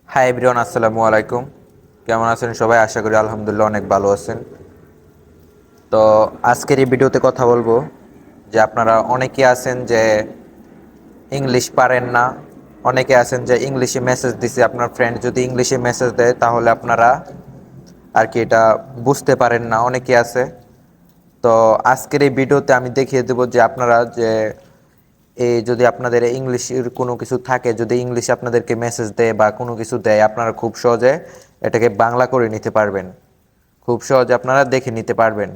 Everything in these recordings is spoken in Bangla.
হাই এভরিওয়ান, আসসালামু আলাইকুম। কেমন আছেন সবাই? আশা করি আলহামদুলিল্লাহ অনেক ভালো আছেন। তো আজকের এই ভিডিওতে কথা বলবো যে আপনারা অনেকে আছেন যে ইংলিশ পারেন না, অনেকে আছেন যে ইংলিশে মেসেজ দিছে, আপনার ফ্রেন্ড যদি ইংলিশে মেসেজ দেয় তাহলে আপনারা আর কি এটা বুঝতে পারেন না, অনেকে আছে। তো আজকের এই ভিডিওতে আমি দেখিয়ে দেবো যে আপনারা যে এই যদি আপনাদের ইংলিশের কোনো কিছু থাকে, যদি ইংলিশে আপনাদেরকে মেসেজ দেয় বা কোনো কিছু দেয়, আপনারা খুব সহজে এটাকে বাংলা করে নিতে পারবেন, খুব সহজে আপনারা দেখে নিতে পারবেন।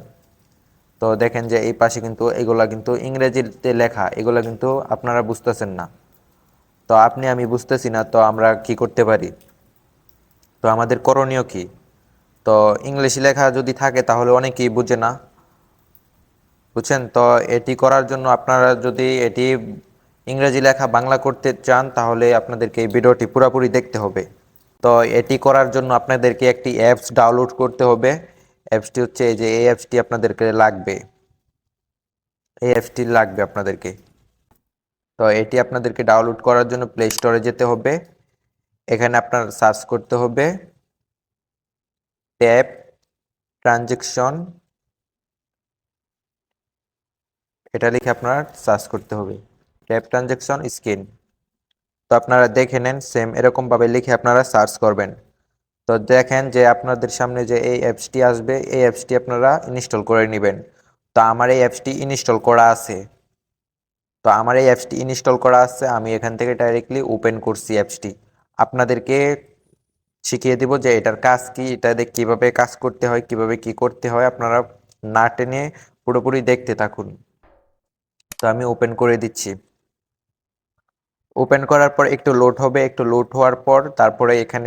তো দেখেন যে এই পাশে কিন্তু এগুলা কিন্তু ইংরেজিতে লেখা, এগুলা কিন্তু আপনারা বুঝতেছেন না। তো আমি বুঝতেছি না, তো আমরা কি করতে পারি? তো আমাদের করণীয় কি? তো ইংলিশ লেখা যদি থাকে তাহলে অনেকেই বুঝে না, বুঝছেন? তো এটি করার জন্য আপনারা যদি এটি ইংরেজি লেখা বাংলা করতে চান তাহলে আপনাদেরকে এই ভিডিওটি পুরোপুরি দেখতে হবে। তো এটি করার জন্য আপনাদেরকে একটি অ্যাপস ডাউনলোড করতে হবে। অ্যাপসটি হচ্ছে এই যে এই অ্যাপসটি আপনাদেরকে লাগবে, এই অ্যাপসটি লাগবে আপনাদেরকে। তো এটি আপনাদেরকে ডাউনলোড করার জন্য প্লে স্টোরে যেতে হবে। এখানে আপনার সার্চ করতে হবে ট্যাপ ট্রানজেকশন, এটা লিখে আপনার সার্চ করতে হবে ট্যাপ ট্রানজেকশন স্ক্রিন। তো আপনারা দেখে নেন, সেম এরকমভাবে লিখে আপনারা সার্চ করবেন। তো দেখেন যে আপনাদের সামনে যে এই অ্যাপসটি আসবে, এই অ্যাপসটি আপনারা ইনস্টল করে নেবেন। তো আমার এই অ্যাপসটি ইনস্টল করা আছে, আমি এখান থেকে ডাইরেক্টলি ওপেন করছি অ্যাপসটি। আপনাদেরকে শিখিয়ে দিব যে এটার কাজ কি, এটা দিয়ে কীভাবে কাজ করতে হয়, কিভাবে কি করতে হয়। আপনারা না টেনে পুরোপুরি দেখতে থাকুন। তো আমি ওপেন করে দিচ্ছি। ওপেন করার পর একটু লোড হবে, একটু লোড হওয়ার পর তারপরে এখান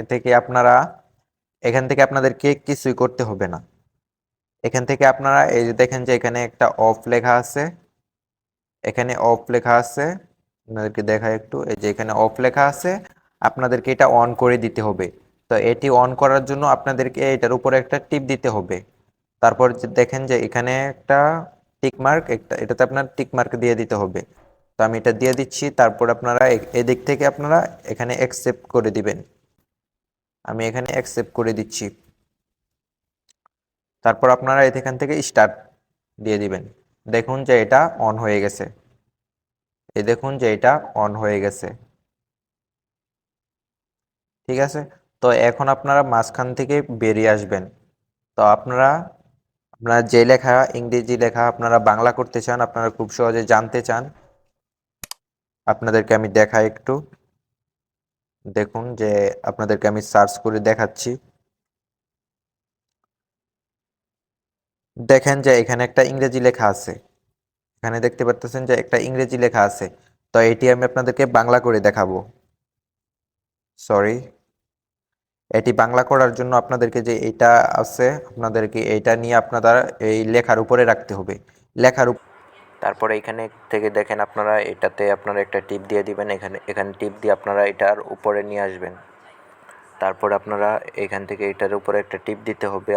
থেকে আপনাদেরকে কিছুই করতে হবে না। এখান থেকে আপনারা এই যে দেখেন যে এখানে একটা অফ লেখা আছে, এখানে অফ লেখা আছে, আপনাদেরকে দেখাই একটু। এই যে এখানে অফ লেখা আছে, আপনাদেরকে এটা অন করে দিতে হবে। তো এটি অন করার জন্য আপনাদেরকে এটার উপরে একটা টিপ দিতে হবে। তারপর যে দেখেন যে এখানে একটা টিক মার্ক, এটাতে আপনার টিক মার্ক দিয়ে দিতে হবে। তো আমি এটা দিয়ে দিচ্ছি। তারপর আপনারা এদিক থেকে আপনারা এখানে অ্যাকসেপ্ট করে দিবেন। আমি এখানে অ্যাকসেপ্ট করে দিচ্ছি। তারপর আপনারা এখান থেকে স্টার্ট দিয়ে দিবেন। দেখুন যে এটা অন হয়ে গেছে, দেখুন যে এটা অন হয়ে গেছে। ঠিক আছে। তো এখন আপনারা মাঝখান থেকে বেরিয়ে আসবেন। তো আপনারা আপনারা যে লেখা ইংরেজি লেখা আপনারা বাংলা করতে চান, আপনারা খুব সহজে জানতে চান, আপনাদেরকে আমি দেখাই একটু। দেখুন যে আপনাদেরকে আমি সার্চ করে দেখাচ্ছি। দেখেন যে এখানে একটা ইংরেজি লেখা আছে, এখানে দেখতে পাচ্ছেন যে একটা ইংরেজি লেখা আছে। তো এটি আমি আপনাদেরকে বাংলা করে দেখাবো। সরি, এটি বাংলা করার জন্য আপনাদেরকে যে এটা আছে, আপনাদেরকে এটা নিয়ে আপনারা এই লেখার উপরে রাখতে হবে। লেখার তারপরে এখানে থেকে দেখেন আপনারা এটাতে আপনারা একটা টিপ দিয়ে দিবেন, এখানে টিপ দিয়ে আপনারা এটার উপরে নিয়ে আসবেন। তারপর আপনারা এখান থেকে এটার উপরে একটা টিপ দিতে হবে।